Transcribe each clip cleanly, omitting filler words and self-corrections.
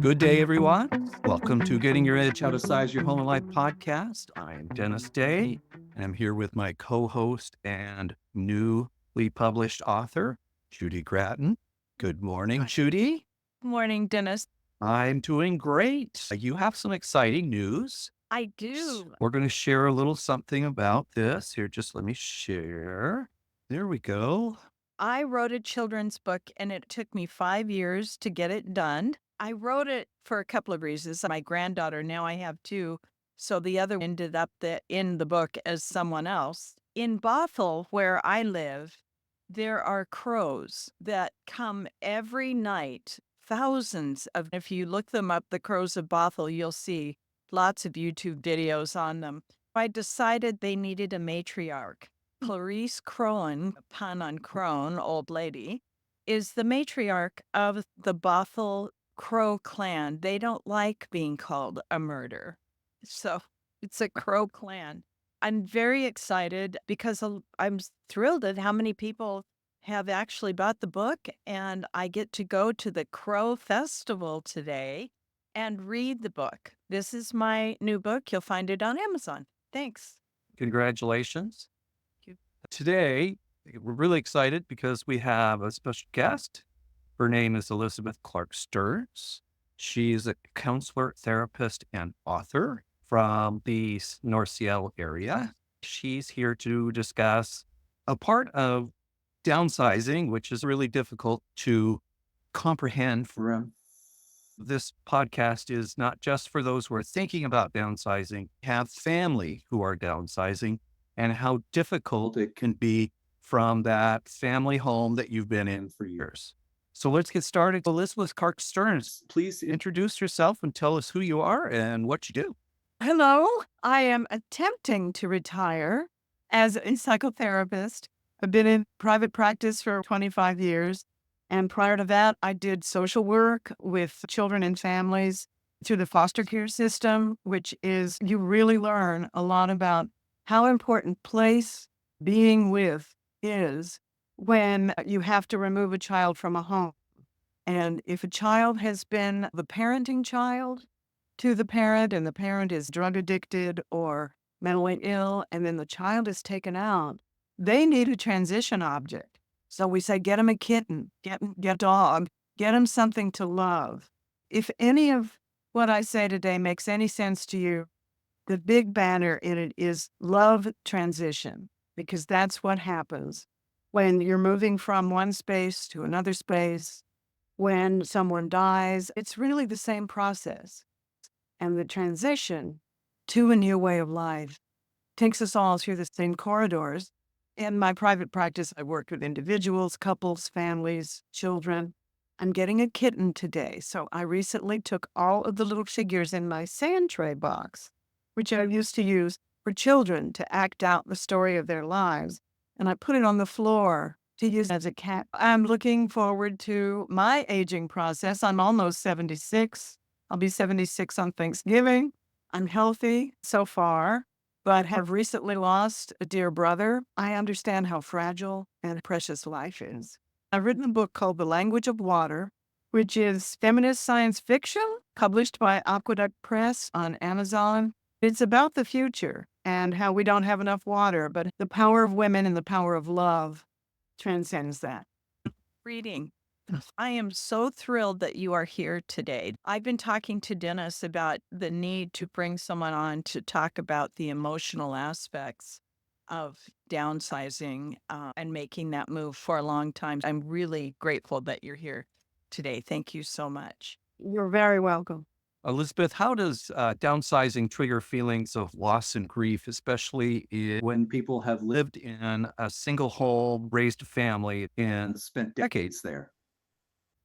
Good day, everyone. Welcome to Getting Your Edge, How to Size Your Home and Life podcast. I'm Dennis Day, and I'm here with my co-host and newly published author, Judy Gratton. Good morning, Judy. Morning, Dennis. I'm doing great. You have some exciting news. I do. We're going to share a little something about this. Here, just let me share. There we go. I wrote a children's book and it took me 5 years to get it done. I wrote it for a couple of reasons. My granddaughter, now I have two, so the other ended up in the book as someone else. In Bothell, where I live, there are crows that come every night. Thousands of, if you look them up, the crows of Bothell, you'll see lots of YouTube videos on them. I decided they needed a matriarch. Clarice Crowan, pun on crone, old lady, is the matriarch of the Bothell Crow clan. They don't like being called a murder. So it's a Crow clan. I'm very excited because I'm thrilled at how many people have actually bought the book, and I get to go to the Crow Festival today and read the book. This is my new book. You'll find it on Amazon. Thanks. Congratulations. Thank you. Today, we're really excited because we have a special guest. Her name is Elizabeth Clark Stearns. She's a counselor, therapist, and author from the North Seattle area. She's here to discuss a part of downsizing, which is really difficult to comprehend for this podcast is not just for those who are thinking about downsizing, have family who are downsizing, and how difficult it can be from that family home that you've been in for years. So let's get started. Elizabeth Clark Stearns, please introduce yourself and tell us who you are and what you do. Hello, I am attempting to retire as a psychotherapist. I've been in private practice for 25 years. And prior to that, I did social work with children and families through the foster care system, which is, you really learn a lot about how important place being with is when you have to remove a child from a home. And if a child has been the parenting child to the parent and the parent is drug addicted or mentally ill, and then the child is taken out, they need a transition object. So we say, get them a kitten, get a dog, get them something to love. If any of what I say today makes any sense to you, the big banner in it is love transition, because that's what happens when you're moving from one space to another space. When someone dies, it's really the same process. And the transition to a new way of life takes us all through the same corridors. In my private practice, I work with individuals, couples, families, children. I'm getting a kitten today. So I recently took all of the little figures in my sand tray box, which I used to use for children to act out the story of their lives, and I put it on the floor to use as a cat. I'm looking forward to my aging process. I'm almost 76. I'll be 76 on Thanksgiving. I'm healthy so far, but have recently lost a dear brother. I understand how fragile and precious life is. I've written a book called The Language of Water, which is feminist science fiction published by Aqueduct Press on Amazon. It's about the future and how we don't have enough water, but the power of women and the power of love transcends that. Reading. I am so thrilled that you are here today. I've been talking to Dennis about the need to bring someone on to talk about the emotional aspects of downsizing and making that move for a long time. I'm really grateful that you're here today. Thank you so much. You're very welcome. Elizabeth, how does downsizing trigger feelings of loss and grief, especially when people have lived in a single home, raised a family, and spent decades there?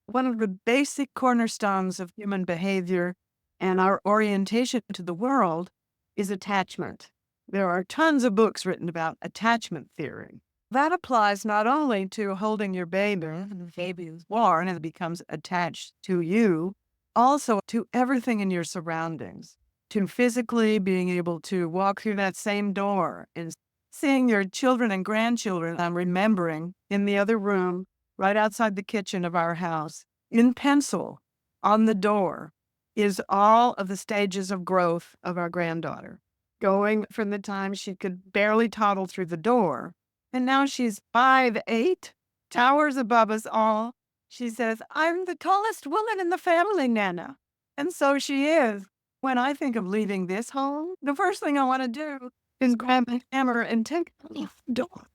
One of the basic cornerstones of human behavior and our orientation to the world is attachment. There are tons of books written about attachment theory. That applies not only to holding your baby, the baby is born and it becomes attached to you, also to everything in your surroundings, to physically being able to walk through that same door and seeing your children and grandchildren. I'm remembering in the other room, right outside the kitchen of our house, in pencil on the door, is all of the stages of growth of our granddaughter, going from the time she could barely toddle through the door. And now she's 5'8", towers above us all. She says, I'm the tallest woman in the family, Nana. And so she is. When I think of leaving this home, the first thing I want to do is grab my hammer and take it off the door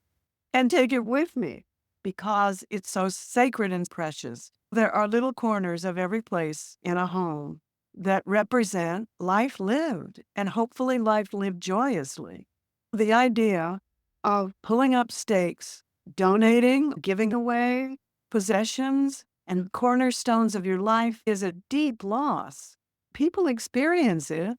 and take it with me because it's so sacred and precious. There are little corners of every place in a home that represent life lived and hopefully life lived joyously. The idea of pulling up stakes, donating, giving away possessions and cornerstones of your life is a deep loss. People experience it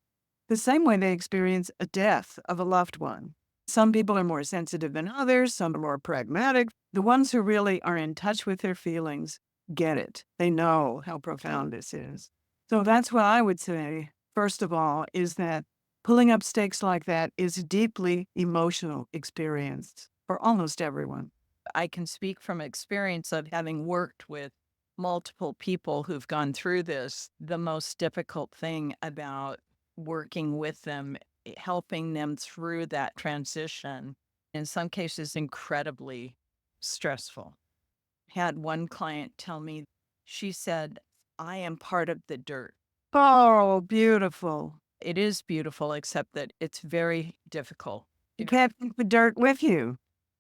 the same way they experience a death of a loved one. Some people are more sensitive than others. Some are more pragmatic. The ones who really are in touch with their feelings get it. They know how profound this is. So that's what I would say, first of all, is that pulling up stakes like that is a deeply emotional experience for almost everyone. I can speak from experience of having worked with multiple people who've gone through this. The most difficult thing about working with them, helping them through that transition, in some cases, incredibly stressful. Had one client tell me, she said, I am part of the dirt. Oh, beautiful. It is beautiful, except that it's very difficult. You can't take the dirt with you.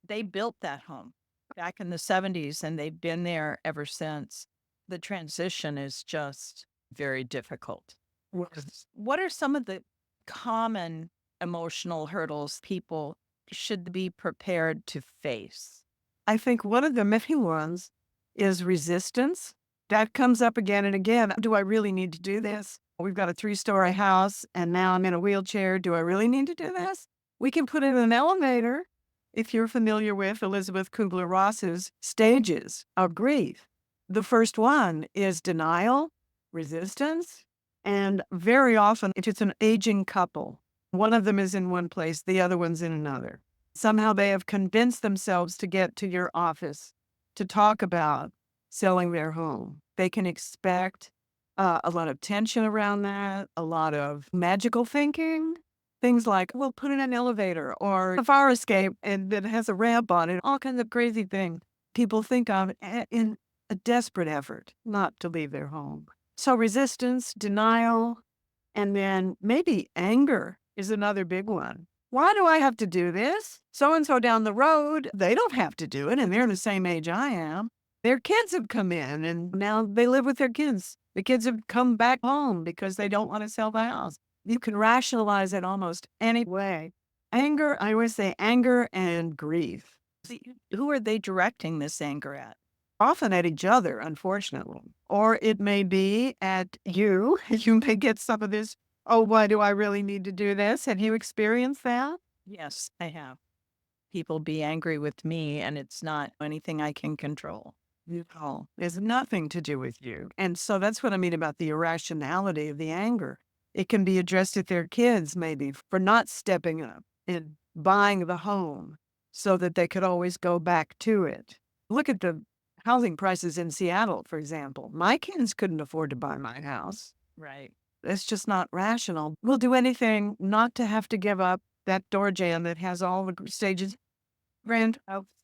They built that home back in the 70s and they've been there ever since. The transition is just very difficult. What are some of the common emotional hurdles people should be prepared to face? I think one of the many ones is resistance. That comes up again and again. Do I really need to do this? We've got a 3-story house and now I'm in a wheelchair. Do I really need to do this? We can put it in an elevator. If you're familiar with Elizabeth Kubler-Ross's stages of grief, the first one is denial, resistance, and very often if it's an aging couple, one of them is in one place, the other one's in another. Somehow they have convinced themselves to get to your office to talk about selling their home. They can expect a lot of tension around that, a lot of magical thinking. Things like, we'll put in an elevator or a fire escape and that has a ramp on it, all kinds of crazy things people think of in a desperate effort not to leave their home. So resistance, denial, and then maybe anger is another big one. Why do I have to do this? So-and-so down the road, they don't have to do it, and they're the same age I am. Their kids have come in, and now they live with their kids. The kids have come back home because they don't want to sell the house. You can rationalize it almost any way. Anger, I always say anger and grief. Who are they directing this anger at? Often at each other, unfortunately. Or it may be at you. You may get some of this, oh, why do I really need to do this? Have you experienced that? Yes, I have. People be angry with me and it's not anything I can control. No, it's nothing to do with you. And so that's what I mean about the irrationality of the anger. It can be addressed at their kids, maybe, for not stepping up and buying the home so that they could always go back to it. Look at the housing prices in Seattle, for example. My kids couldn't afford to buy my house. Right. It's just not rational. We'll do anything not to have to give up that door jamb that has all the stages. Grand,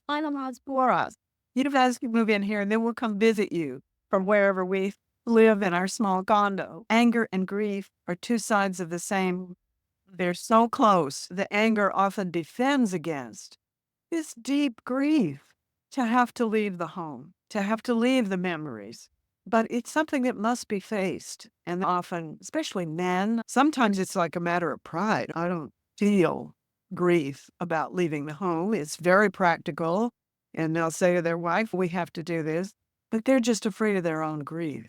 final odds for us. You'd have to move in here and then we'll come visit you from wherever we live in our small condo. Anger and grief are two sides of the same. They're so close. The anger often defends against this deep grief to have to leave the home, to have to leave the memories. But it's something that must be faced. And often, especially men, sometimes it's like a matter of pride. I don't feel grief about leaving the home. It's very practical. And they'll say to their wife, we have to do this. But they're just afraid of their own grief.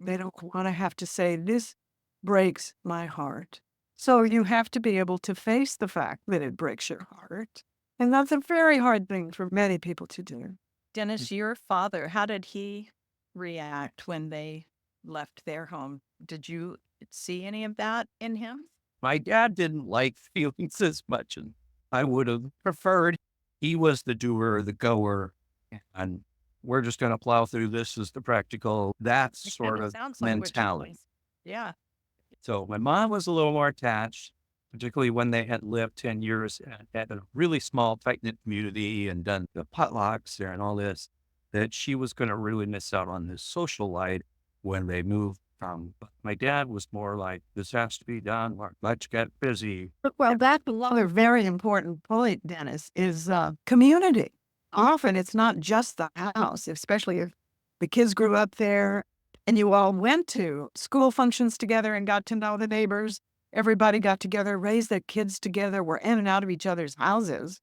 They don't want to have to say, this breaks my heart. So you have to be able to face the fact that it breaks your heart. And that's a very hard thing for many people to do. Dennis, your father, how did he react when they left their home? Did you see any of that in him? My dad didn't like feelings as much, and I would have preferred he was the doer, the goer, and we're just going to plow through this as the practical, that It sort kinda of sounds like what you mentality. was. Yeah. So my mom was a little more attached, particularly when they had lived 10 years at a really small, tight knit community and done the potlucks there and all this, that she was going to really miss out on this social life when they moved. But my dad was more like, this has to be done. Let's get busy. Well, that's another very important point, Dennis, is community. Often it's not just the house, especially if the kids grew up there and you all went to school functions together and got to know the neighbors. Everybody got together, raised their kids together, were in and out of each other's houses.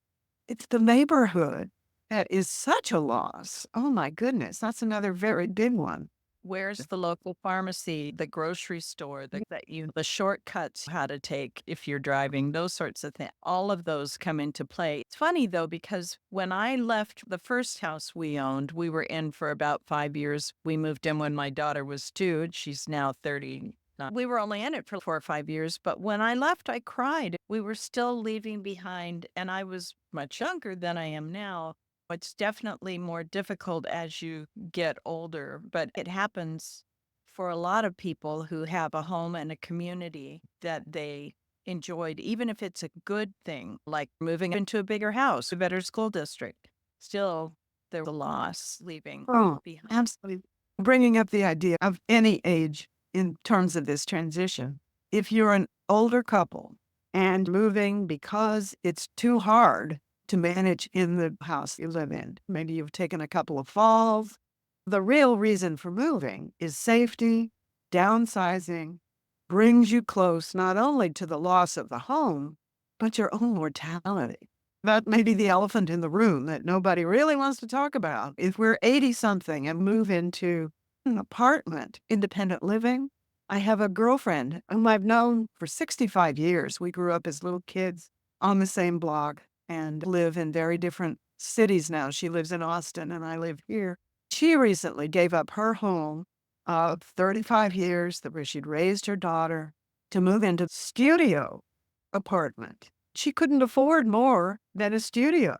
It's the neighborhood that is such a loss. Oh my goodness, that's another very big one. Where's the local pharmacy, the grocery store, the shortcuts, how to take if you're driving, those sorts of things. All of those come into play. It's funny though, because when I left the first house we owned, we were in for about 5 years. We moved in when my daughter was 2. She's now 30. We were only in it for 4 or 5 years, but when I left, I cried. We were still leaving behind, and I was much younger than I am now. It's definitely more difficult as you get older, but it happens for a lot of people who have a home and a community that they enjoyed, even if it's a good thing, like moving into a bigger house, a better school district. Still, there's a loss leaving Oh, behind. absolutely. Bringing up the idea of any age in terms of this transition. If you're an older couple and moving because it's too hard to manage in the house you live in, maybe you've taken a couple of falls. The real reason for moving is safety. Downsizing brings you close not only to the loss of the home, but your own mortality. That may be the elephant in the room that nobody really wants to talk about. If we're 80 something and move into an apartment, independent living, I have a girlfriend whom I've known for 65 years. We grew up as little kids on the same block and live in very different cities now. She lives in Austin and I live here. She recently gave up her home of 35 years where she'd raised her daughter to move into a studio apartment. She couldn't afford more than a studio.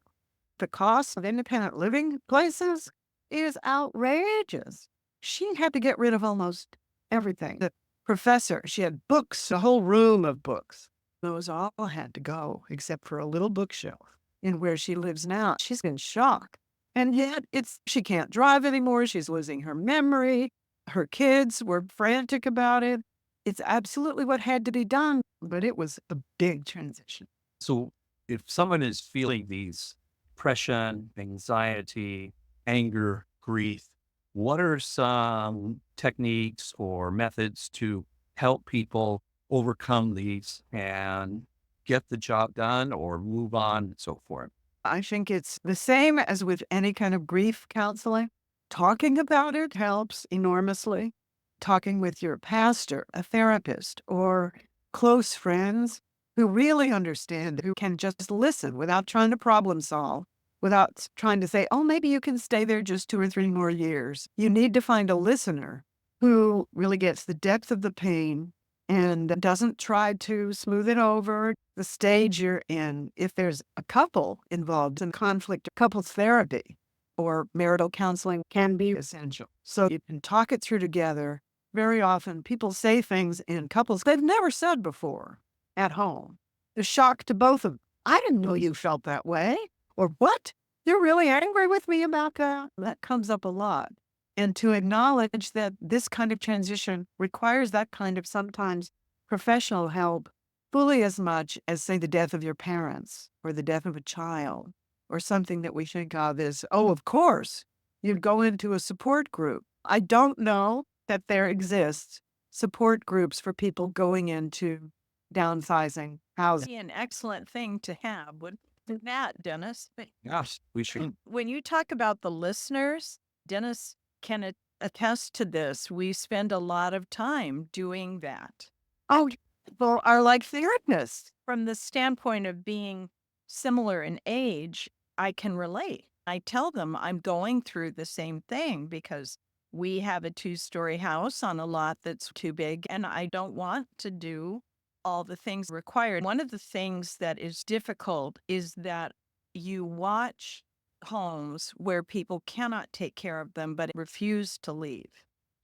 The cost of independent living places is outrageous. She had to get rid of almost everything. The professor, she had books, a whole room of books. Those all had to go except for a little bookshelf in where she lives now. She's in shock. And yet she can't drive anymore. She's losing her memory. Her kids were frantic about it. It's absolutely what had to be done, but it was a big transition. So if someone is feeling these depression, anxiety, anger, grief, what are some techniques or methods to help people overcome these and get the job done or move on and so forth? I think it's the same as with any kind of grief counseling. Talking about it helps enormously. Talking with your pastor, a therapist, or close friends who really understand, who can just listen without trying to problem solve, without trying to say, oh, maybe you can stay there just 2 or 3 more years. You need to find a listener who really gets the depth of the pain and doesn't try to smooth it over the stage you're in. If there's a couple involved in conflict, couples therapy or marital counseling can be essential. So you can talk it through together. Very often people say things in couples they've never said before at home. The shock to both of them. I didn't know you felt that way. Or what? You're really angry with me about that? That comes up a lot. And to acknowledge that this kind of transition requires that kind of sometimes professional help fully as much as, say, the death of your parents or the death of a child or something that we think of as, oh, of course, you'd go into a support group. I don't know that there exists support groups for people going into downsizing housing. Be an excellent thing to have, wouldn't that, Dennis? But Yes, we should. when you talk about the listeners, Dennis can attest to this. We spend a lot of time doing that Oh, people are like therapists. from the standpoint of being similar in age. I can relate. I tell them I'm going through the same thing because we have a 2-story house on a lot that's too big, and I don't want to do all the things required. One of the things that is difficult is that you watch homes where people cannot take care of them but refuse to leave,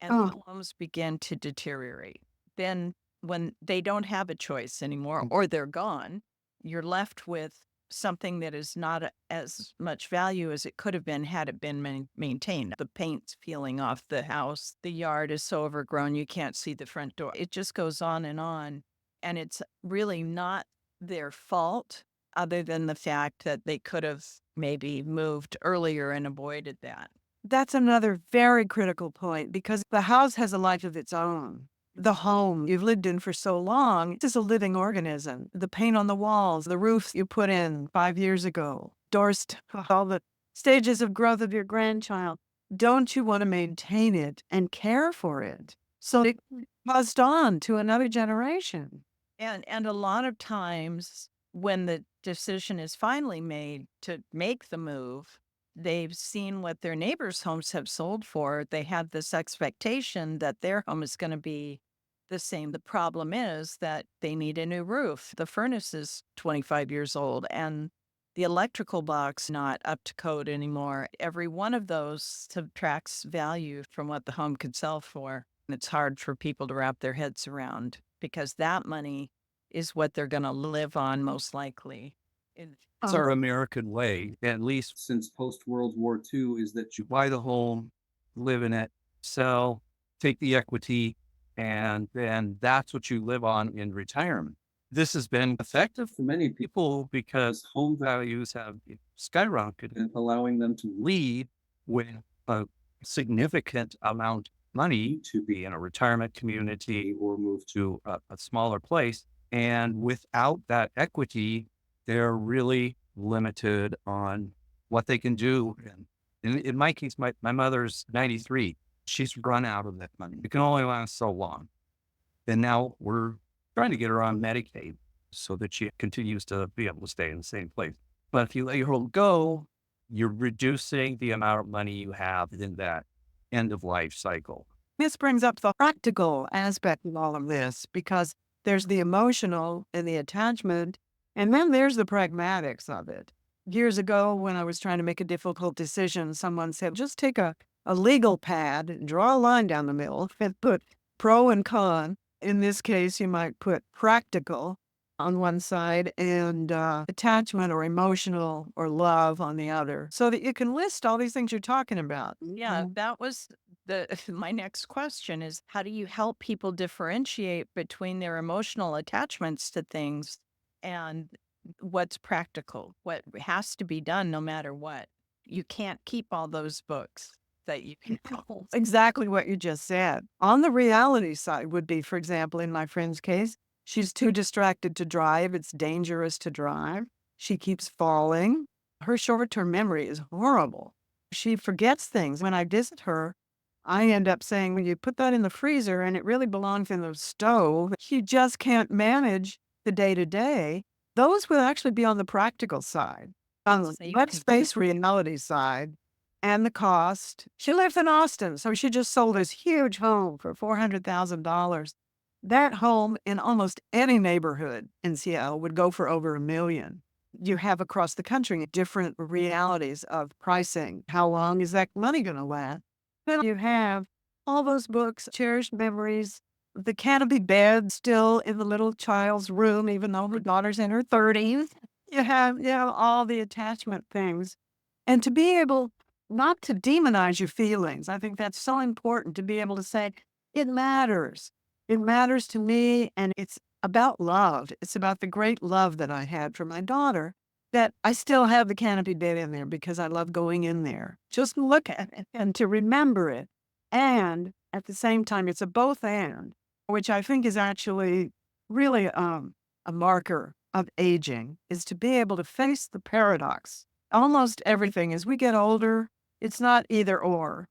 and Oh, the homes begin to deteriorate. Then when they don't have a choice anymore or they're gone, you're left with something that is not as much value as it could have been had it been maintained. The paint's peeling off the house. The yard is so overgrown you can't see the front door. It just goes on and on. And it's really not their fault, other than the fact that they could have maybe moved earlier and avoided that. That's another very critical point because the house has a life of its own. The home you've lived in for so long, it is a living organism. The paint on the walls, the roofs you put in 5 years ago, doors, all the stages of growth of your grandchild. Don't you want to maintain it and care for it so it passed on to another generation? And a lot of times when the decision is finally made to make the move, they've seen what their neighbors' homes have sold for. They have this expectation that their home is going to be the same. The problem is that they need a new roof. The furnace is 25 years old and the electrical box not up to code anymore. Every one of those subtracts value from what the home could sell for. And it's hard for people to wrap their heads around because that money is what they're going to live on most likely. It's our American way, at least Since post-World War II, is that you buy the home, live in it, sell, take the equity, and then that's what you live on in retirement. This has been effective for many people, people because home values have skyrocketed, allowing them to lead with a significant amount of money to be in a retirement community or move to a smaller place. And without that equity, they're really limited on what they can do. And in my case, my mother's 93. She's run out of that money. It can only last so long. And now we're trying to get her on Medicaid so that she continues to be able to stay in the same place. But if you let your home go, you're reducing the amount of money you have in that end of life cycle. This brings up the practical aspect of all of this because there's the emotional and the attachment, and then there's the pragmatics of it. Years ago, when I was trying to make a difficult decision, someone said, just take a legal pad and draw a line down the middle and put pro and con. In this case, you might put practical on one side and attachment or emotional or love on the other so that you can list all these things you're talking about. Yeah, that was my next question is how do you help people differentiate between their emotional attachments to things and what's practical, what has to be done no matter what? You can't keep all those books that you can hold. Exactly what you just said. On the reality side would be, for example, in my friend's case, she's too distracted to drive. It's dangerous to drive. She keeps falling. Her short-term memory is horrible. She forgets things. When I visit her, I end up saying, well, you put that in the freezer and it really belongs in the stove. She just can't manage the day-to-day. Those would actually be on the practical side. On the So you let's can- face reality side, and the cost. She lives in Austin, so she just sold this huge home for $400,000. That home in almost any neighborhood in Seattle would go for over $1 million. You have across the country different realities of pricing. How long is that money going to last? Then you have all those books, cherished memories, the canopy bed still in the little child's room, even though her daughter's in her 30s. You have all the attachment things. And to be able not to demonize your feelings. I think that's so important to be able to say, it matters. It matters to me. And it's about love. It's about the great love that I had for my daughter that I still have the canopy bed in there because I love going in there. Just look at it and to remember it. And at the same time, it's a both and, which I think is actually really a marker of aging, is to be able to face the paradox. Almost everything as we get older, it's not either or.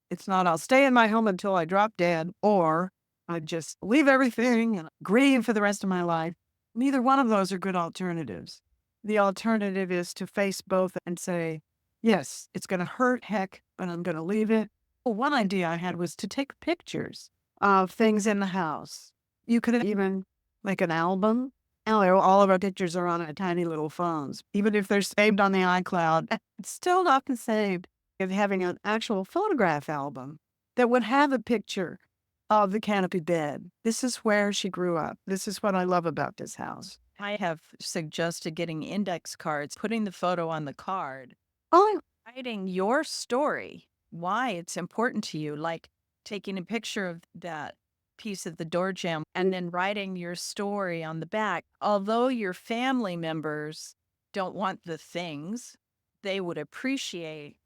It's not I'll stay in my home until I drop dead or I just leave everything and grieve for the rest of my life. Neither one of those are good alternatives. The alternative is to face both and say, yes, it's going to hurt, heck, but I'm going to leave it. Well, one idea I had was to take pictures of things in the house. You could even make an album. All of our pictures are on our tiny little phones. Even if they're saved on the iCloud, it's still not the same as having an actual photograph album that would have a picture of the canopy bed. This is where she grew up. This is what I love about this house. I have suggested getting index cards, putting the photo on the card, Oh, writing your story, why it's important to you, like taking a picture of that piece of the door jamb and then writing your story on the back. Although your family members don't want the things, they would appreciate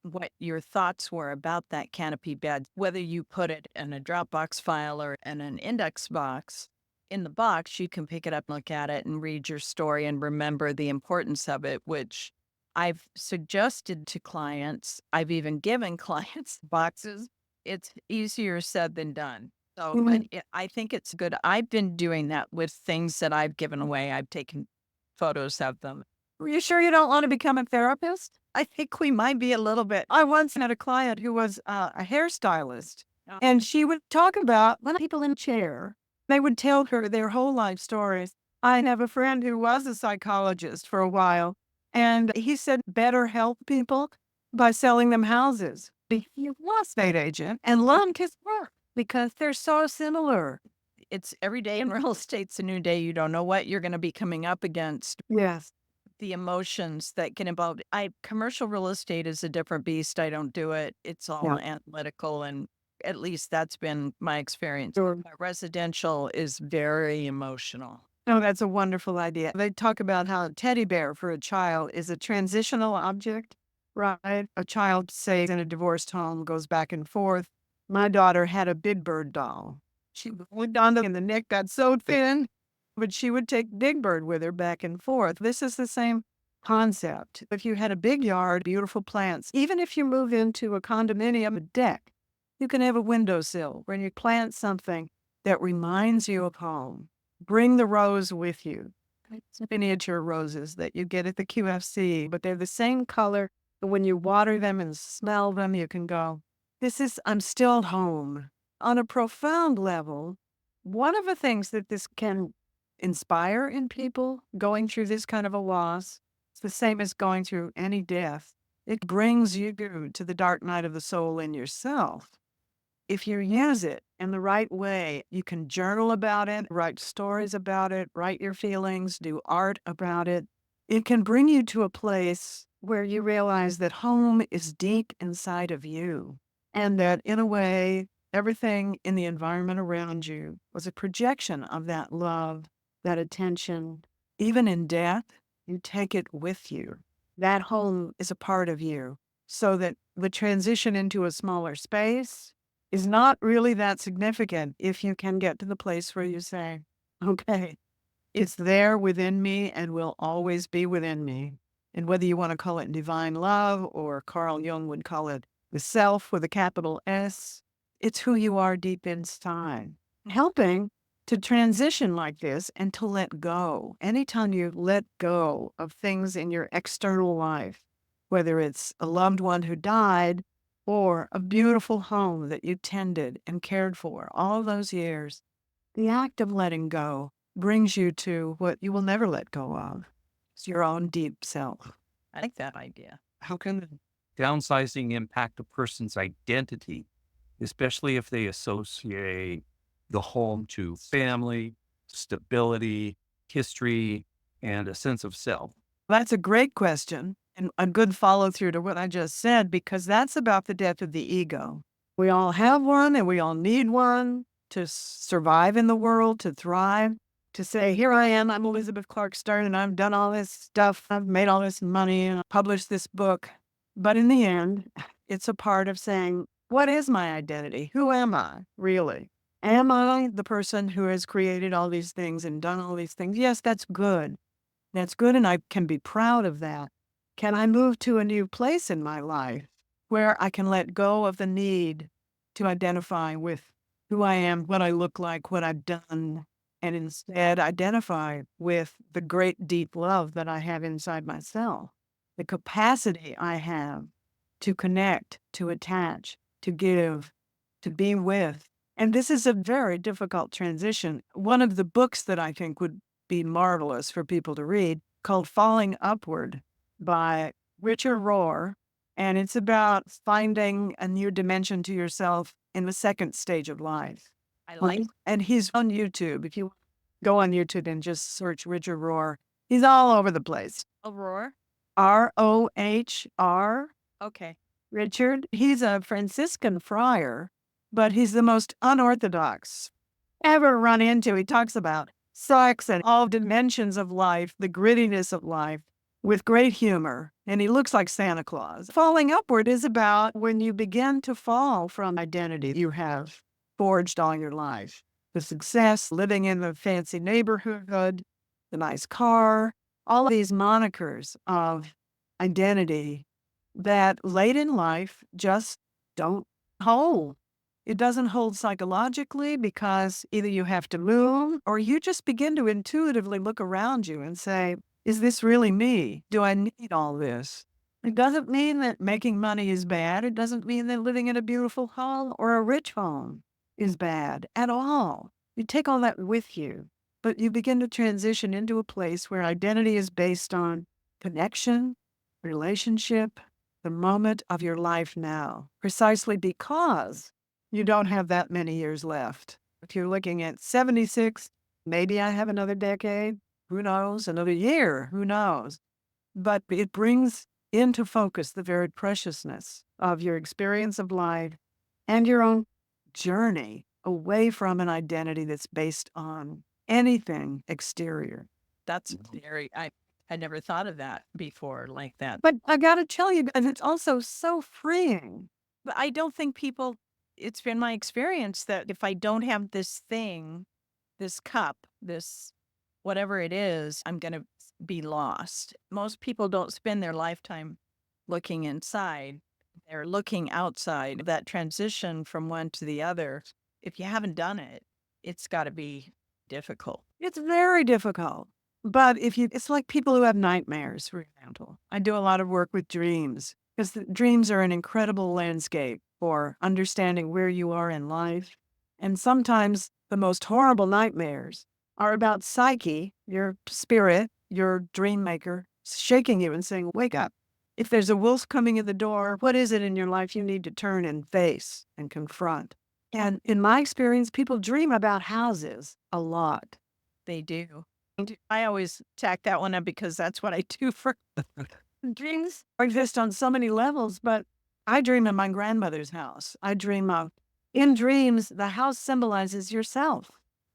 what your thoughts were about that canopy bed, whether you put it in a Dropbox file or in an index box. In the box, you can pick it up, look at it, and read your story and remember the importance of it, which I've suggested to clients. I've even given clients boxes. It's easier said than done. So but I think it's good. I've been doing that with things that I've given away. I've taken photos of them. Are you sure you don't want to become a therapist? I think we might be a little bit. I once had a client who was a hairstylist, Oh. and she would talk about when people in a chair, they would tell her their whole life stories. I have a friend who was a psychologist for a while, and he said better help people by selling them houses. He was an estate agent and loved his work because they're so similar. It's every day in real estate's a new day. You don't know what you're going to be coming up against. Yes. The emotions that get involved. Commercial real estate is a different beast. I don't do it. It's all analytical, and at least that's been my experience. Sure. But residential is very emotional. No, that's a wonderful idea. They talk about how a teddy bear for a child is a transitional object, right? A child, say, in a divorced home goes back and forth. My daughter had a Big Bird doll. She went down and the neck got so thin, but she would take Big Bird with her back and forth. This is the same concept. If you had a big yard, beautiful plants, even if you move into a condominium, a deck, you can have a windowsill where you plant something that reminds you of home. Bring the rose with you. It's miniature roses that you get at the QFC, but they're the same color. And when you water them and smell them, you can go, I'm still home. On a profound level, one of the things that this can inspire in people going through this kind of a loss, it's the same as going through any death. It brings you to the dark night of the soul in yourself. If you use it in the right way, you can journal about it, write stories about it, write your feelings, do art about it. It can bring you to a place where you realize that home is deep inside of you, and that in a way, everything in the environment around you was a projection of that love, that attention. Even in death, you take it with you. That home is a part of you, so that the transition into a smaller space is not really that significant if you can get to the place where you say, okay, it's there within me and will always be within me. And whether you want to call it divine love, or Carl Jung would call it the self with a capital S, it's who you are deep inside. Helping to transition like this and to let go. Anytime you let go of things in your external life, whether it's a loved one who died or a beautiful home that you tended and cared for all those years, the act of letting go brings you to what you will never let go of. It's your own deep self. I like that idea. How can downsizing impact a person's identity, especially if they associate the home to family, stability, history, and a sense of self? That's a great question and a good follow through to what I just said, because that's about the death of the ego. We all have one and we all need one to survive in the world, to thrive, to say, here I am, I'm Elizabeth Clark Stearns, and I've done all this stuff, I've made all this money, and I published this book. But in the end, it's a part of saying, what is my identity? Who am I, really? Am I the person who has created all these things and done all these things? Yes, that's good. That's good, and I can be proud of that. Can I move to a new place in my life where I can let go of the need to identify with who I am, what I look like, what I've done, and instead identify with the great deep love that I have inside myself, the capacity I have to connect, to attach, to give, to be with. And this is a very difficult transition. One of the books that I think would be marvelous for people to read, called Falling Upward by Richard Rohr. And it's about finding a new dimension to yourself in the second stage of life. I like And he's on YouTube. If you go on YouTube and just search Richard Rohr, he's all over the place. Aurora. Rohr, Okay. Richard. He's a Franciscan friar, but he's the most unorthodox ever run into. He talks about sex and all dimensions of life, the grittiness of life, with great humor. And he looks like Santa Claus. Falling upward is about when you begin to fall from identity you have forged all your life. The success, living in the fancy neighborhood, the nice car, all of these monikers of identity that late in life just don't hold. It doesn't hold psychologically because either you have to move or you just begin to intuitively look around you and say, is this really me? Do I need all this? It doesn't mean that making money is bad. It doesn't mean that living in a beautiful home or a rich home is bad at all. You take all that with you, but you begin to transition into a place where identity is based on connection, relationship, the moment of your life now, precisely because you don't have that many years left. If you're looking at 76, maybe I have another decade, who knows, another year, who knows. But it brings into focus the very preciousness of your experience of life and your own journey away from an identity that's based on anything exterior. That's very, I had never thought of that before like that. But I got to tell you, and it's also so freeing. But I don't think people, it's been my experience that if I don't have this thing, this cup, this whatever it is, I'm going to be lost. Most people don't spend their lifetime looking inside. They're looking outside. That transition from one to the other, if you haven't done it, it's got to be difficult. It's very difficult. But it's like people who have nightmares, for example. I do a lot of work with dreams because the dreams are an incredible landscape for understanding where you are in life. And sometimes the most horrible nightmares are about psyche, your spirit, your dream maker, shaking you and saying, wake up. If there's a wolf coming in the door, what is it in your life you need to turn and face and confront? And in my experience, people dream about houses a lot. They do. I always tack that one up because that's what I do for Dreams exist on so many levels, but I dream of my grandmother's house. In dreams, the house symbolizes yourself.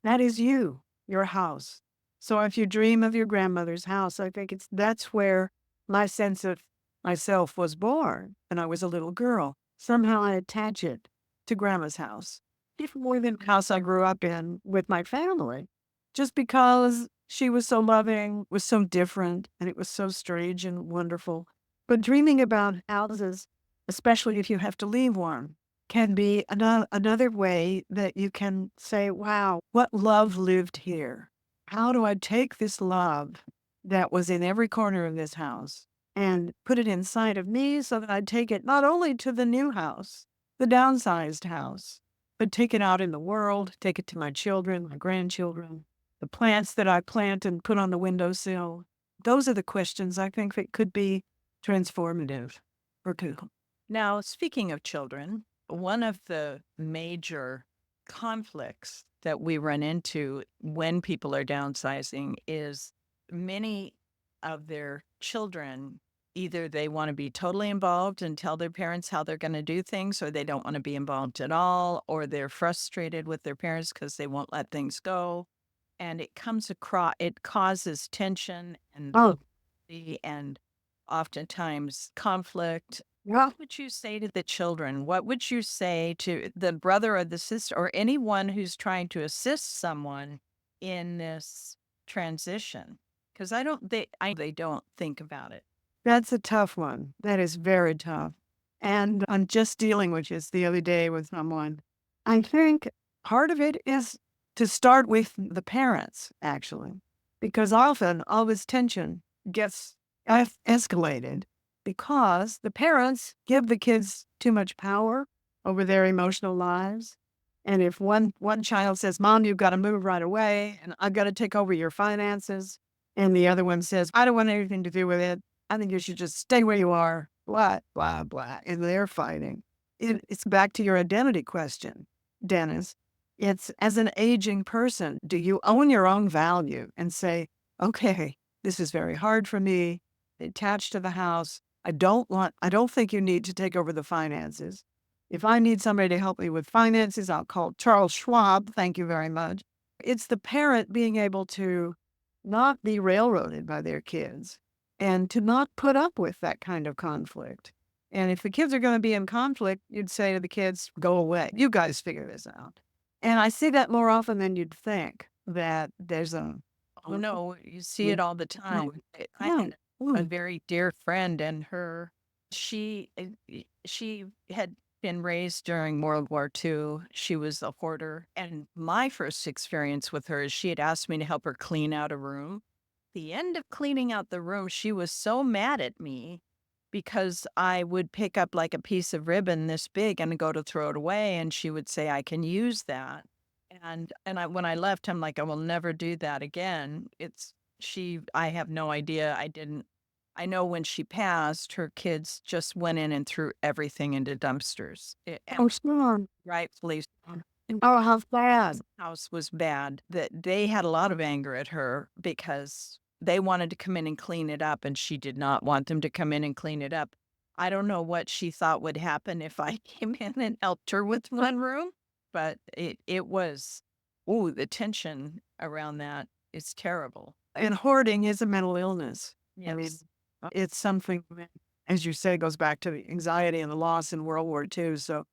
That is you, your house. So if you dream of your grandmother's house, I think that's where my sense of myself was born. And I was a little girl. Somehow I attach it to grandma's house, even more than the house I grew up in with my family, just because she was so loving, was so different, and it was so strange and wonderful. But dreaming about houses, especially if you have to leave one, can be another way that you can say, wow, what love lived here? How do I take this love that was in every corner of this house and put it inside of me so that I take it not only to the new house, the downsized house, but take it out in the world, take it to my children, my grandchildren, the plants that I plant and put on the windowsill. Those are the questions I think that could be transformative for people. Now, speaking of children, one of the major conflicts that we run into when people are downsizing is many of their children, either they want to be totally involved and tell their parents how they're going to do things, or they don't want to be involved at all, or they're frustrated with their parents because they won't let things go. And it causes tension and and oftentimes conflict. Yeah. What would you say to the children? What would you say to the brother or the sister or anyone who's trying to assist someone in this transition? Because they don't think about it. That's a tough one. That is very tough. And I'm just dealing with this the other day with someone. I think part of it is to start with the parents, actually, because often all this tension gets escalated because the parents give the kids too much power over their emotional lives. And if one child says, Mom, you've got to move right away, and I've got to take over your finances, and the other one says, I don't want anything to do with it, I think you should just stay where you are, blah, blah, blah, and they're fighting. it's back to your identity question, Dennis. It's as an aging person, do you own your own value and say, okay, this is very hard for me, attached to the house. I don't think you need to take over the finances. If I need somebody to help me with finances, I'll call Charles Schwab. Thank you very much. It's the parent being able to not be railroaded by their kids and to not put up with that kind of conflict. And if the kids are going to be in conflict, you'd say to the kids, go away. You guys figure this out. And I see that more often than you'd think, that there's a, Oh no, you see it all the time. I yeah, had a very dear friend, and she had been raised during World War II. She was a hoarder, and my first experience with her is she had asked me to help her clean out a room. The end of cleaning out the room, she was so mad at me because I would pick up like a piece of ribbon this big and go to throw it away, and she would say, "I can use that." When I left, I'm like, "I will never do that again." I have no idea. I know when she passed, her kids just went in and threw everything into dumpsters. oh, sure. Rightfully, Oh, how sad. house was bad. That they had a lot of anger at her because they wanted to come in and clean it up, and she did not want them to come in and clean it up. I don't know what she thought would happen if I came in and helped her with one room, but it was, ooh, the tension around that is terrible. And hoarding is a mental illness. I mean, Yes. it's something that, as you say, goes back to the anxiety and the loss in World War II. So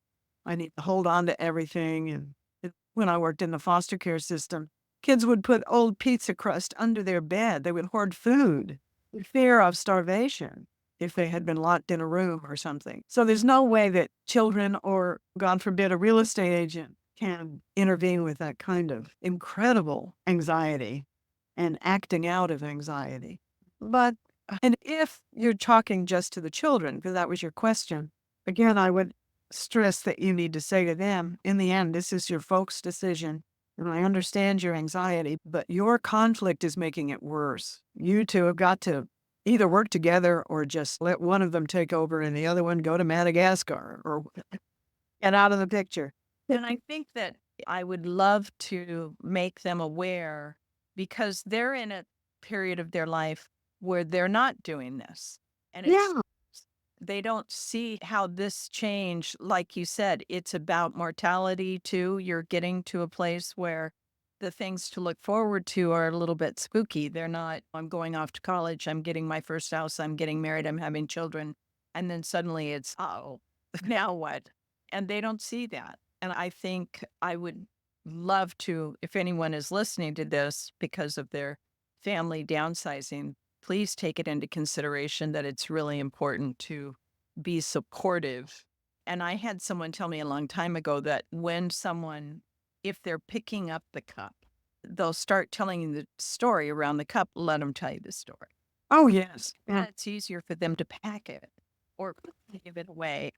I need to hold on to everything. And when I worked in the foster care system, kids would put old pizza crust under their bed. They would hoard food in fear of starvation if they had been locked in a room or something. So there's no way that children or, God forbid, a real estate agent can intervene with that kind of incredible anxiety and acting out of anxiety. But, and if you're talking just to the children, because that was your question, again, I would stress that you need to say to them, in the end, this is your folks' decision. And I understand your anxiety, but your conflict is making it worse. You two have got to either work together or just let one of them take over and the other one go to Madagascar or get out of the picture. And I think that I would love to make them aware because they're in a period of their life where they're not doing this. And Yeah. they don't see how this change, like you said, it's about mortality too. You're getting to a place where the things to look forward to are a little bit spooky. They're not, I'm going off to college, I'm getting my first house, I'm getting married, I'm having children. And then suddenly it's, oh, now what? And they don't see that. And I think I would love to, if anyone is listening to this because of their family downsizing, please take it into consideration that it's really important to be supportive. And I had someone tell me a long time ago that if they're picking up the cup, they'll start telling you the story around the cup, let them tell you the story. Oh, yes. And it's easier for them to pack it or give it away.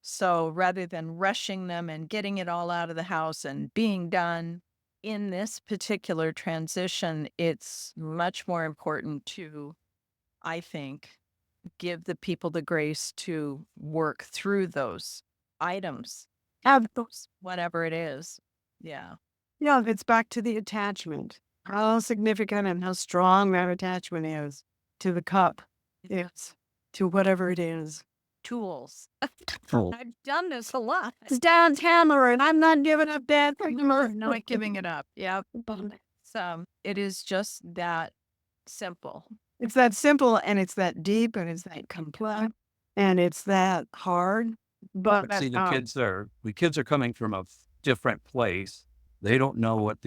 So rather than rushing them and getting it all out of the house and being done, in this particular transition, it's much more important to, I think, give the people the grace to work through those items, Have whatever it is. Yeah. Yeah, it's back to the attachment. How significant and how strong that attachment is to the cup. Yes. To whatever it is. Tools. Oh, I've done this a lot. It's downtown, and I'm not giving up that. Not giving it up. Yeah. So it is just that simple. It's that simple and it's that deep and it's that complex and it's that hard. But but see, the kids are coming from a different place. They don't know what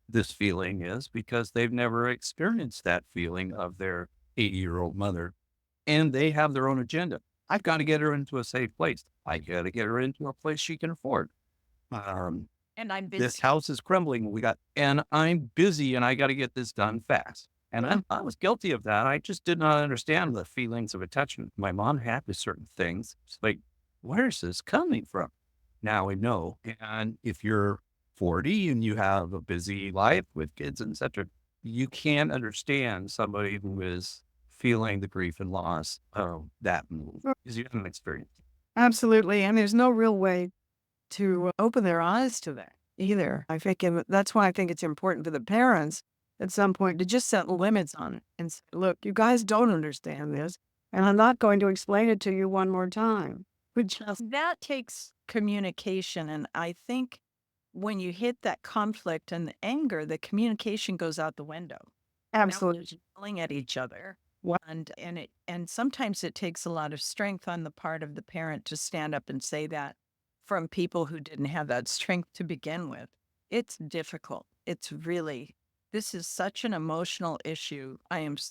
this feeling is because they've never experienced that feeling of their 80-year-old mother, and they have their own agenda. I've got to get her into a safe place. I got to get her into a place she can afford. Um, And I'm this busy. house is crumbling. And I'm busy, and I got to get this done fast. And I was guilty of that. I just did not understand the feelings of attachment my mom had to certain things. It's like, where's this coming from? Now I know. And if you're 40 and you have a busy life with kids, etc., you can't understand somebody who is feeling the grief and loss of that move because you haven't experienced it. Absolutely. And there's no real way to open their eyes to that either. I think that's why I think it's important for the parents at some point to just set limits on it and say, look, you guys don't understand this, and I'm not going to explain it to you one more time. Which That takes communication. And I think when you hit that conflict and the anger, the communication goes out the window. Now we're absolutely. just yelling at each other. Wow. And sometimes it takes a lot of strength on the part of the parent to stand up and say that from people who didn't have that strength to begin with. It's difficult. This is such an emotional issue.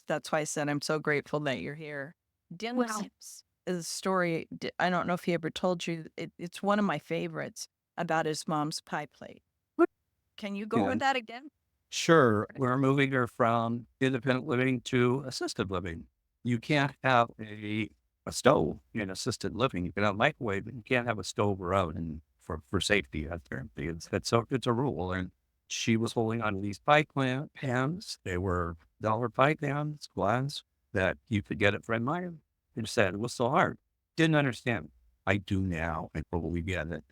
That's why I said I'm so grateful that you're here. Wow. Dennis is a story. I don't know if he ever told you, it's one of my favorites about his mom's pie plate. What- Can you go Yeah. over that again? Sure, we're moving her from independent living to assisted living. You can't have a stove in assisted living. You can have a microwave, but you can't have a stove or oven for safety out there. It's a rule. And she was holding on to these pans. They were dollar pie pans, glass, that you could get at Fred Meyer. And said it was so hard. Didn't understand. I do now. I probably get it.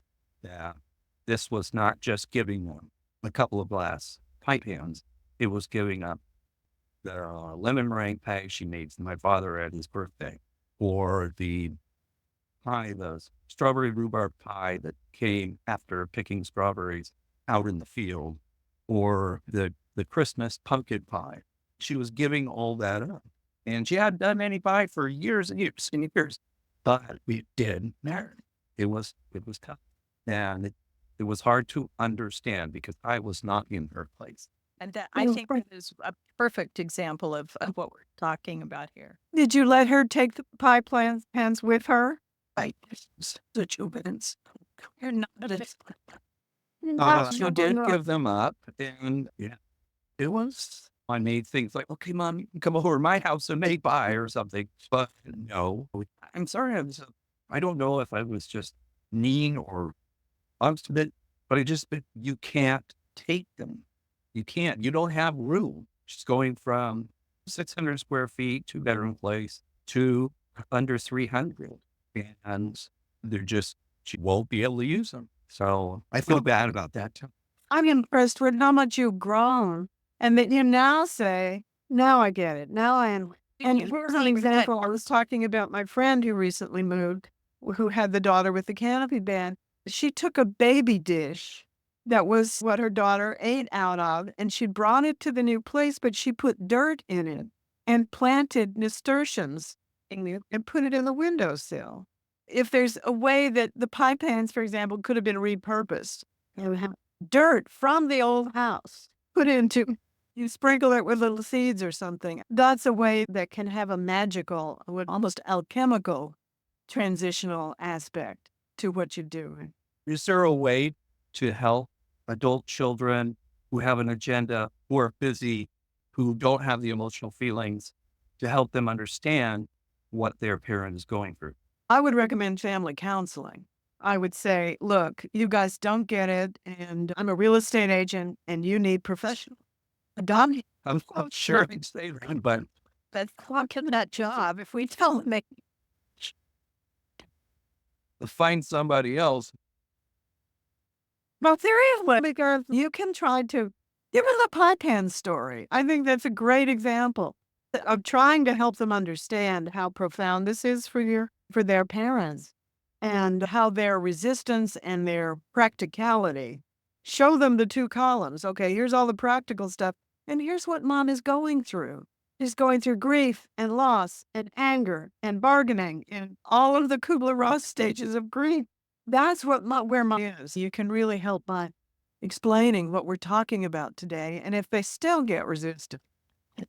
That this was not just giving them a couple of glass pie pans. It was giving up the lemon meringue pie she made for my father at his birthday, or the pie, the strawberry rhubarb pie that came after picking strawberries out in the field, or the Christmas pumpkin pie. She was giving all that up. And she hadn't done any pie for years and years and years. But we did marry. It was tough. And it was hard to understand because I was not in her place. And that I Yeah, think right. that is a perfect example of what we're talking about here. Did you let her take the pans with her? I such obedience. You're not She did give them up, and yeah, it was. I made things like, okay, mom, you can come over to my house and make pie or something. But no, I'm sorry. I don't know if I was just mean or obstinate, but you can't take them. You can't. You don't have room. She's going from 600 square feet, 2-bedroom place, to under 300. And she won't be able to use them. So I feel bad about that too. I'm impressed with how much you've grown and that you now say, now I get it. Now I am. And here's an example. I was talking about my friend who recently moved, who had the daughter with the canopy band. She took a baby dish that was what her daughter ate out of, and she brought it to the new place, but she put dirt in it and planted nasturtiums in it and put it in the windowsill. If there's a way that the pie pans, for example, could have been repurposed, you have dirt from the old house put into, you sprinkle it with little seeds or something. That's a way that can have a magical, almost alchemical transitional aspect to what you're doing. Is there a way to help adult children who have an agenda, who are busy, who don't have the emotional feelings, to help them understand what their parent is going through? I would recommend family counseling. I would say, look, you guys don't get it, and I'm a real estate agent, and you need professional. Adopt. I'm sure I'd say that, but Let's clock in that job if we tell them they find somebody else. Well, seriously, because you can try to give them the pie pan story. I think that's a great example of trying to help them understand how profound this is for their parents and how their resistance and their practicality. Show them the two columns. Okay, here's all the practical stuff, and here's what mom is going through. She's going through grief and loss and anger and bargaining and all of the Kubler-Ross stages of grief. That's where mom is. You can really help by explaining what we're talking about today. And if they still get resistant,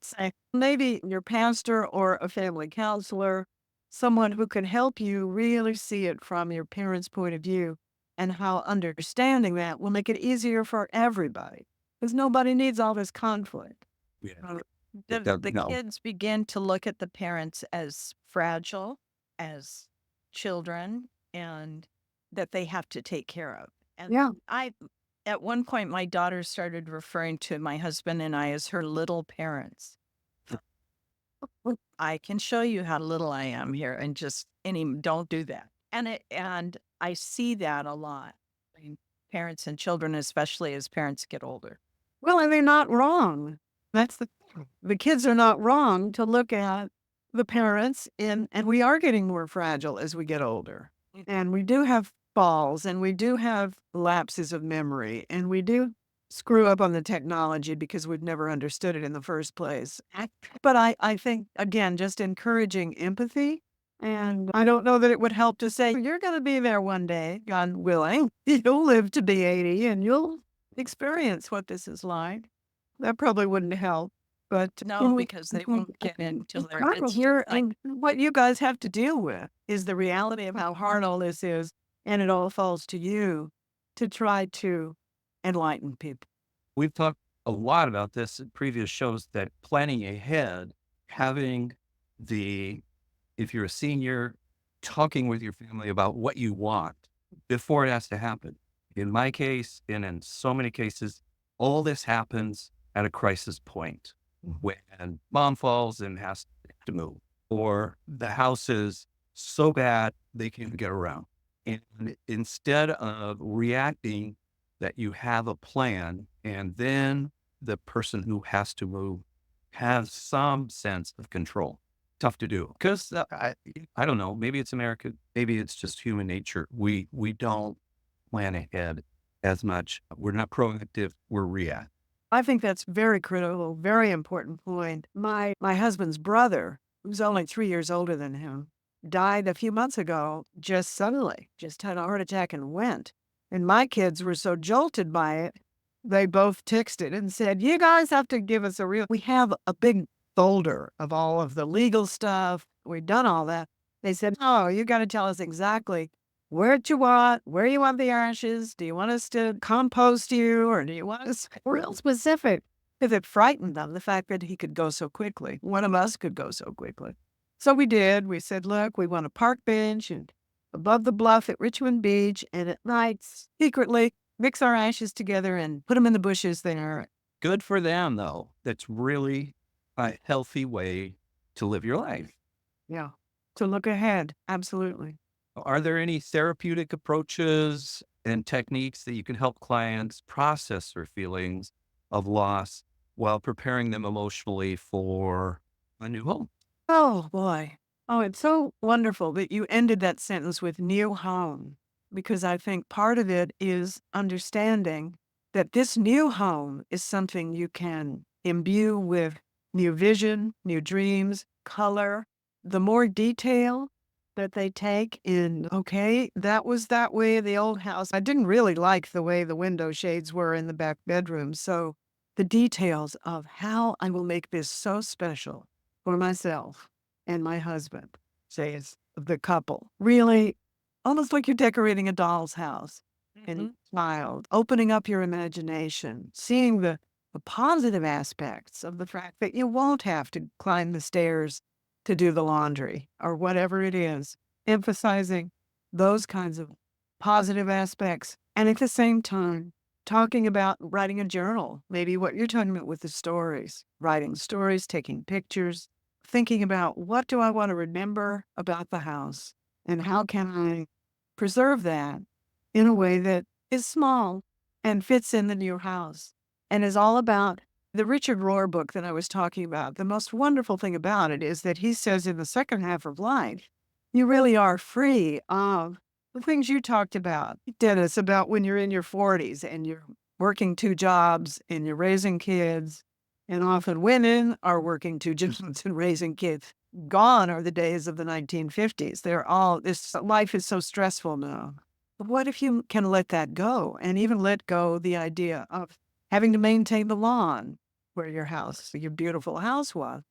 say maybe your pastor or a family counselor, someone who can help you really see it from your parents' point of view, and how understanding that will make it easier for everybody because nobody needs all this conflict. Yeah. the No. kids begin to look at the parents as fragile, as children, and that they have to take care of. And Yeah. at one point, my daughter started referring to my husband and I as her little parents. I can show you how little I am here, and don't do that. And I see that a lot. I mean, parents and children, especially as parents get older. Well, and they're not wrong. That's the kids are not wrong to look at the parents and we are getting more fragile as we get older. And we do have falls and we do have lapses of memory and we do screw up on the technology because we've never understood it in the first place. But I think, again, just encouraging empathy. And I don't know that it would help to say, you're going to be there one day, God willing. You'll live to be 80 and you'll experience what this is like. That probably wouldn't help. But No, because they won't get into their heads. here, and what you guys have to deal with is the reality of how hard all this is. And it all falls to you to try to enlighten people. We've talked a lot about this in previous shows that planning ahead, having if you're a senior, talking with your family about what you want before it has to happen. In my case, and in so many cases, all this happens at a crisis point when mom falls and has to move, or the house is so bad they can't get around. And instead of reacting that you have a plan and then the person who has to move has some sense of control. Tough to do because I don't know, maybe it's America, maybe it's just human nature. We don't plan ahead as much. We're not proactive, we're reactive. I think that's very critical, very important point. My husband's brother, who's only 3 years older than him, died a few months ago, just suddenly, just had a heart attack and went. And my kids were so jolted by it, they both texted and said, you guys have to give us we have a big folder of all of the legal stuff. We've done all that. They said, oh, you got to tell us exactly where you want the ashes. Do you want us to compost you or do you want us real specific? Because it frightened them, the fact that he could go so quickly. One of us could go so quickly. So we did. We said, look, we want a park bench and above the bluff at Richmond Beach. And at night, secretly mix our ashes together and put them in the bushes there. Good for them, though. That's really a healthy way to live your life. Yeah. To look ahead. Absolutely. Are there any therapeutic approaches and techniques that you can help clients process their feelings of loss while preparing them emotionally for a new home? Oh, boy. Oh, it's so wonderful that you ended that sentence with new home, because I think part of it is understanding that this new home is something you can imbue with new vision, new dreams, color. The more detail that they take in, okay, that was that way in the old house. I didn't really like the way the window shades were in the back bedroom. So the details of how I will make this so special for myself and my husband, say it's the couple, really almost like you're decorating a doll's house and smiled, opening up your imagination, seeing the positive aspects of the fact that you won't have to climb the stairs to do the laundry or whatever it is, emphasizing those kinds of positive aspects. And at the same time, talking about writing a journal, maybe what you're talking about with the stories, writing stories, taking pictures, thinking about what do I want to remember about the house and how can I preserve that in a way that is small and fits in the new house and is all about the Richard Rohr book that I was talking about. The most wonderful thing about it is that he says in the second half of life, you really are free of the things you talked about, Dennis, about when you're in your 40s and you're working 2 jobs and you're raising kids. And often women are working 2 jobs and raising kids. Gone are the days of the 1950s. This life is so stressful now. But what if you can let that go and even let go the idea of having to maintain the lawn where your beautiful house was?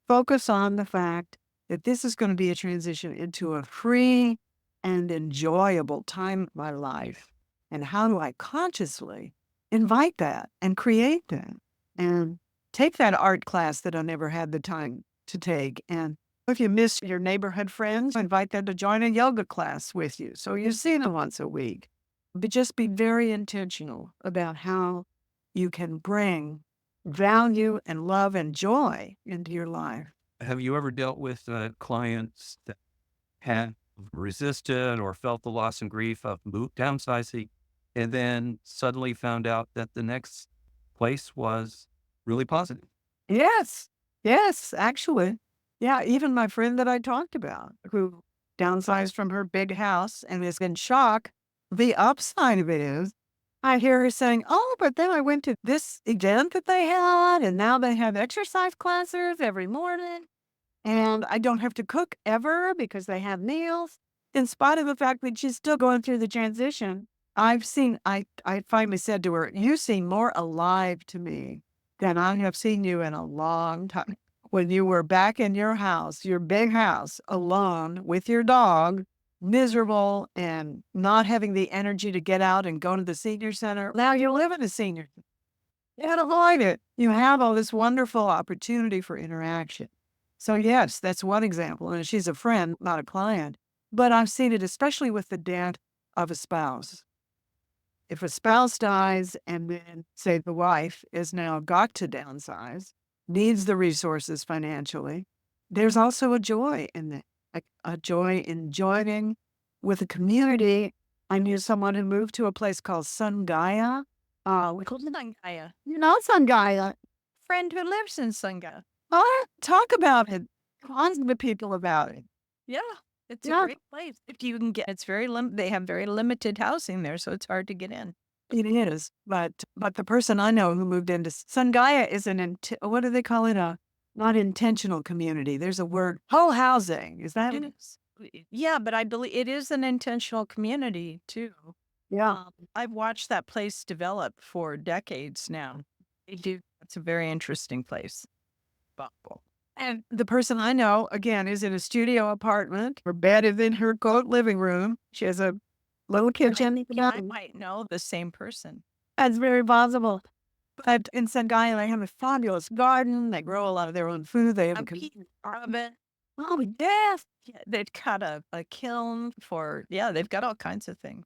Focus on the fact that this is going to be a transition into a free and enjoyable time of my life. And how do I consciously invite that and create that and take that art class that I never had the time to take? And if you miss your neighborhood friends, invite them to join a yoga class with you. So you see them once a week. But just be very intentional about how you can bring value and love and joy into your life. Have you ever dealt with clients that have resisted or felt the loss and grief of downsizing, and then suddenly found out that the next place was really positive. Yes. Yes, actually. Yeah, even my friend that I talked about who downsized from her big house and is in shock, the upside of it is I hear her saying, "Oh, but then I went to this event that they had, and now they have exercise classes every morning, and I don't have to cook ever because they have meals." In spite of the fact that she's still going through the transition, I finally said to her, "You seem more alive to me than I have seen you in a long time. When you were back in your house, your big house, alone with your dog, miserable and not having the energy to get out and go to the senior center. Now you live in a senior. You can't avoid it. You have all this wonderful opportunity for interaction." So yes, that's one example. And she's a friend, not a client. But I've seen it especially with the death of a spouse. If a spouse dies and then, say, the wife is now got to downsize, needs the resources financially, there's also a joy in that, a joy in joining with a community. I knew someone who moved to a place called Sungaya. We call it Sangaya. You know Sungaya. Friend who lives in Sangha. Oh, talk about it. Tons of people about it. Yeah, it's a Yeah. great place. If you can get, it's very they have very limited housing there, so it's hard to get in. It is, but the person I know who moved into Sungaya is what do they call it? A not intentional community. There's a word, whole housing. Is that It it? is. Yeah, but I believe it is an intentional community too. Yeah. I've watched that place develop for decades now. They do. It's a very interesting place. Thoughtful. And the person I know, again, is in a studio apartment. Her bed is in her living room. She has a little kitchen. I might know the same person. That's very possible. But in Sungaya, they have a fabulous garden. They grow a lot of their own food. They have a Arabin. oh, yes. Yeah, they've got a kiln for, yeah, they've got all kinds of things.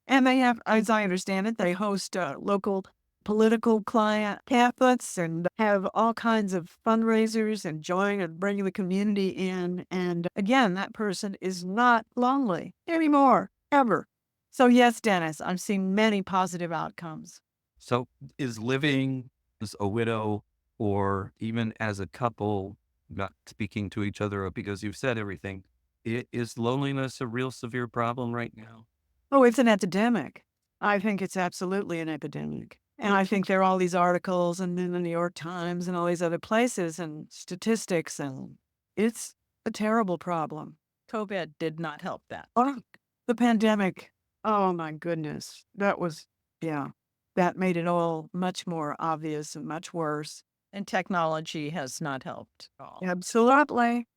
And they have, as I understand it, they host local political client pamphlets and have all kinds of fundraisers and join and bring the community in. And again, that person is not lonely anymore, ever. So yes, Dennis, I've seen many positive outcomes. So, is living as a widow or even as a couple, not speaking to each other because you've said everything, is loneliness a real severe problem right now? Oh, it's an epidemic. I think it's absolutely an epidemic. And I think there are all these articles and in the New York Times and all these other places and statistics, and it's a terrible problem. COVID did not help that. Oh, the pandemic. Oh my goodness. That was, yeah, that made it all much more obvious and much worse. And technology has not helped at all. Absolutely.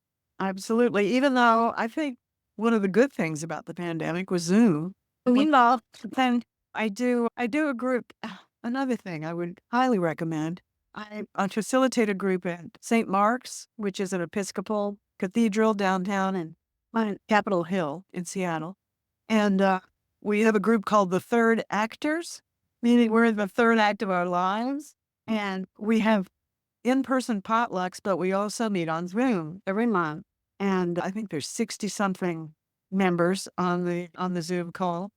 Absolutely. Even though I think one of the good things about the pandemic was Zoom. Well, then I do a group. Another thing I would highly recommend. I facilitate a group at St. Mark's, which is an Episcopal cathedral downtown in Capitol Hill in Seattle. And we have a group called the Third Actors, meaning we're in the third act of our lives. And we have in-person potlucks, but we also meet on Zoom every month. And I think there's 60-something members on the Zoom call.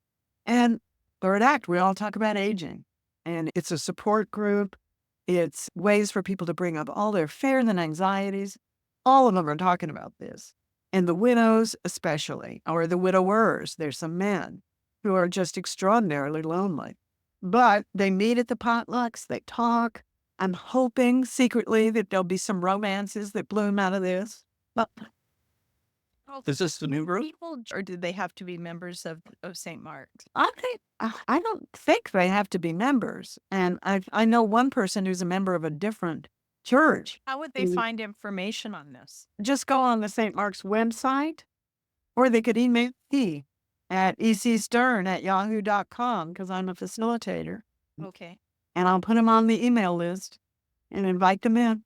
And third act, we all talk about aging. And it's a support group. It's ways for people to bring up all their fears and anxieties. All of them are talking about this. And the widows especially, or the widowers. There's some men who are just extraordinarily lonely. But they meet at the potlucks, they talk. I'm hoping secretly that there'll be some romances that bloom out of this. But Is this the new group? People, or do they have to be members of St. Mark's? I don't think they have to be members. And I know one person who's a member of a different church. How would they find information on this? Just go on the St. Mark's website, or they could email me at ecstern@yahoo.com because I'm a facilitator. Okay. And I'll put them on the email list and invite them in.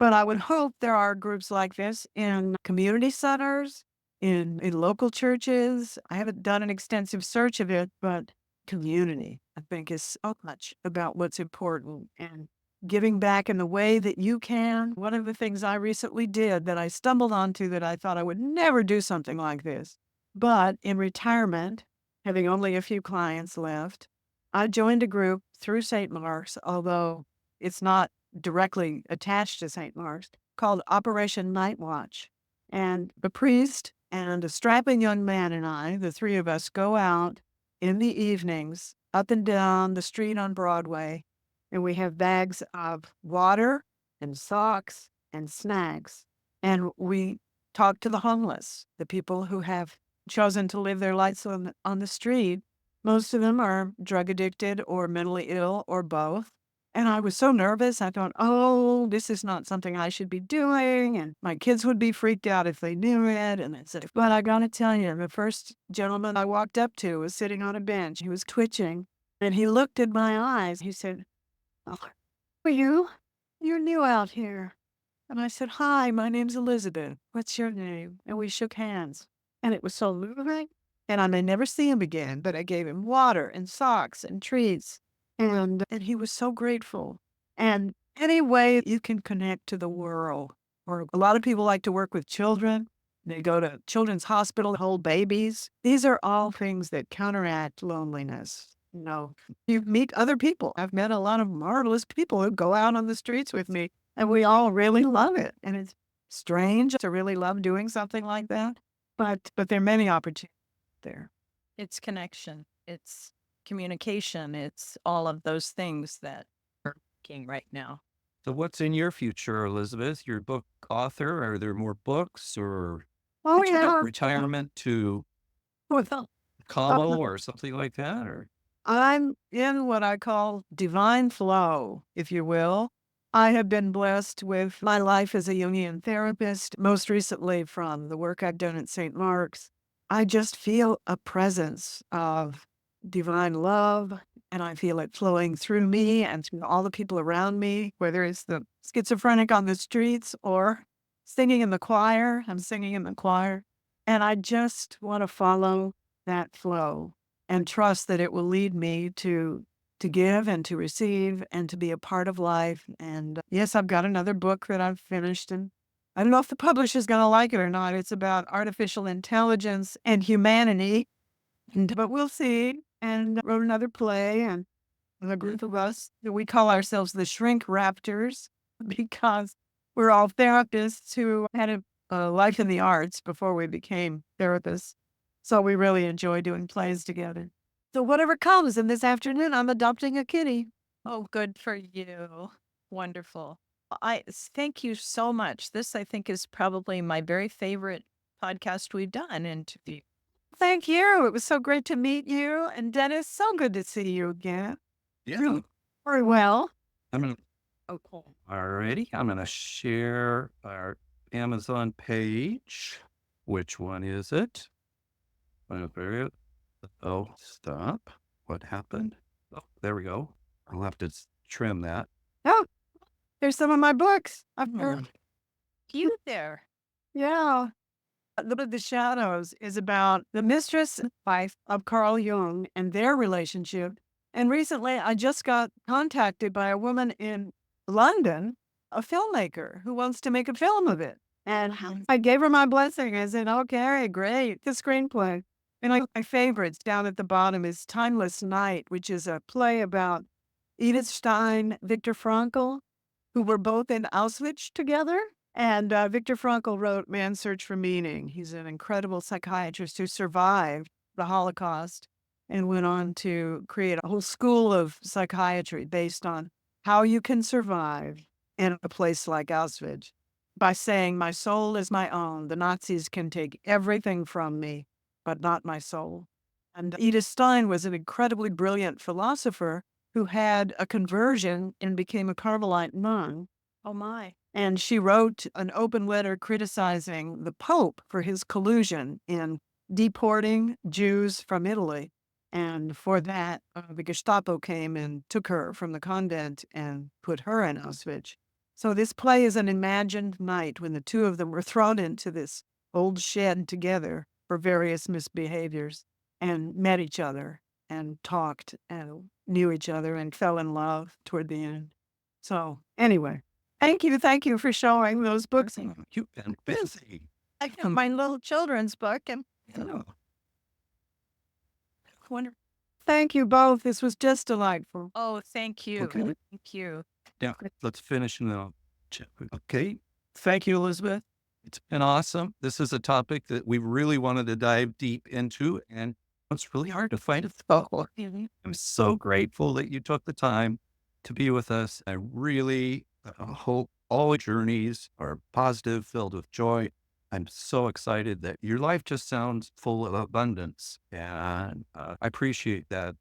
But I would hope there are groups like this in community centers, in local churches. I haven't done an extensive search of it, but community, I think, is so much about what's important. And giving back in the way that you can. One of the things I recently did that I stumbled onto that I thought I would never do something like this. But in retirement, having only a few clients left, I joined a group through St. Mark's, although it's not directly attached to St. Mark's, called Operation Night Watch. And a priest and a strapping young man and I, the three of us, go out in the evenings up and down the street on Broadway, and we have bags of water and socks and snacks. And we talk to the homeless, the people who have chosen to live their lives on the street. Most of them are drug addicted or mentally ill or both. And I was so nervous. I thought, oh, this is not something I should be doing. And my kids would be freaked out if they knew it. And I said, but I got to tell you, the first gentleman I walked up to was sitting on a bench. He was twitching. And he looked in my eyes. He said, oh, who are you? You're new out here. And I said, hi, my name's Elizabeth. What's your name? And we shook hands. And it was so moving. And I may never see him again, but I gave him water and socks and treats. And he was so grateful. And any way you can connect to the world, or a lot of people like to work with children. They go to children's hospital, hold babies. These are all things that counteract loneliness. You meet other people. I've met a lot of marvelous people who go out on the streets with me, and we all really love it. And it's strange to really love doing something like that. But there are many opportunities there. It's connection. It's communication. It's all of those things that are working right now. So what's in your future, Elizabeth? Your book author? Are there more books or Oh, yeah. retirement to Well, Cabo or something like that? Or I'm in what I call divine flow, if you will. I have been blessed with my life as a Jungian therapist, most recently from the work I've done at St. Mark's. I just feel a presence of divine love, and I feel it flowing through me and through all the people around me, whether it's the schizophrenic on the streets or singing in the choir. I'm singing in the choir. And I just want to follow that flow and trust that it will lead me to give and to receive and to be a part of life. And yes, I've got another book that I've finished, and I don't know if the publisher's going to like it or not. It's about artificial intelligence and humanity, but we'll see. And wrote another play, and a group of us, we call ourselves the Shrink Raptors because we're all therapists who had a life in the arts before we became therapists. So we really enjoy doing plays together. So whatever comes, and this afternoon I'm adopting a kitty. Oh, good for you. Wonderful. Thank you so much. This, I think, is probably my very favorite podcast we've done. And Thank you. It was so great to meet you. And Dennis, so good to see you again. yeah, Very well. I'm gonna okay. alrighty. I'm gonna share our Amazon page. Which one is it? Oh, stop. What happened? Oh, there we go. I'll have to trim that. Oh, there's some of my books. I've heard. You there. Yeah. Look at the Shadows is about the mistress and wife of Carl Jung and their relationship. And recently I just got contacted by a woman in London, a filmmaker who wants to make a film of it. And I gave her my blessing. I said, okay, great, the screenplay. And my favorites down at the bottom is Timeless Night, which is a play about Edith Stein, Viktor Frankl, who were both in Auschwitz together. And Viktor Frankl wrote Man's Search for Meaning. He's an incredible psychiatrist who survived the Holocaust and went on to create a whole school of psychiatry based on how you can survive in a place like Auschwitz by saying, my soul is my own. The Nazis can take everything from me, but not my soul. And Edith Stein was an incredibly brilliant philosopher who had a conversion and became a Carmelite nun. Oh, my. And she wrote an open letter criticizing the Pope for his collusion in deporting Jews from Italy. And for that, the Gestapo came and took her from the convent and put her in Auschwitz. So this play is an imagined night when the two of them were thrown into this old shed together for various misbehaviors and met each other and talked and knew each other and fell in love toward the end. So anyway, thank you. Thank you for showing those books. You've been busy. I got my little children's book and Yeah. wonder. Thank you both. This was just delightful. Oh, thank you. Okay. Thank you. Now, let's finish now. Okay. Thank you, Elizabeth. It's been awesome. This is a topic that we really wanted to dive deep into, and it's really hard to find a thought. I'm so grateful that you took the time to be with us. I really hope all your journeys are positive, filled with joy. I'm so excited that your life just sounds full of abundance. And I appreciate that,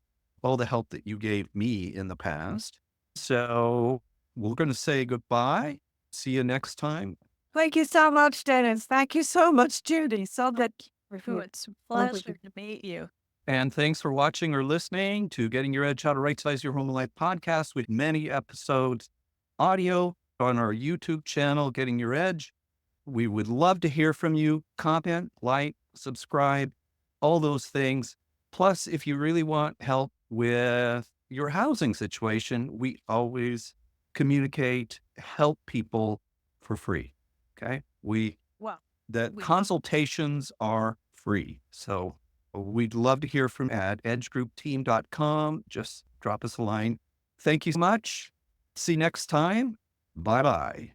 all the help that you gave me in the past. So we're going to say goodbye. See you next time. Thank you so much, Dennis. Thank you so much, Judy. So that It's a pleasure to meet you. And thanks for watching or listening to Getting Your Edge, How to Right Size Your Home and Life podcast, with many episodes audio on our YouTube channel, Getting Your Edge. We would love to hear from you. Comment, like, subscribe, all those things. Plus, if you really want help with your housing situation, we always communicate, help people for free. Okay. Well, The we- consultations are free. So we'd love to hear from at edgegroupteam.com. Just drop us a line. Thank you so much. See you next time. Bye-bye.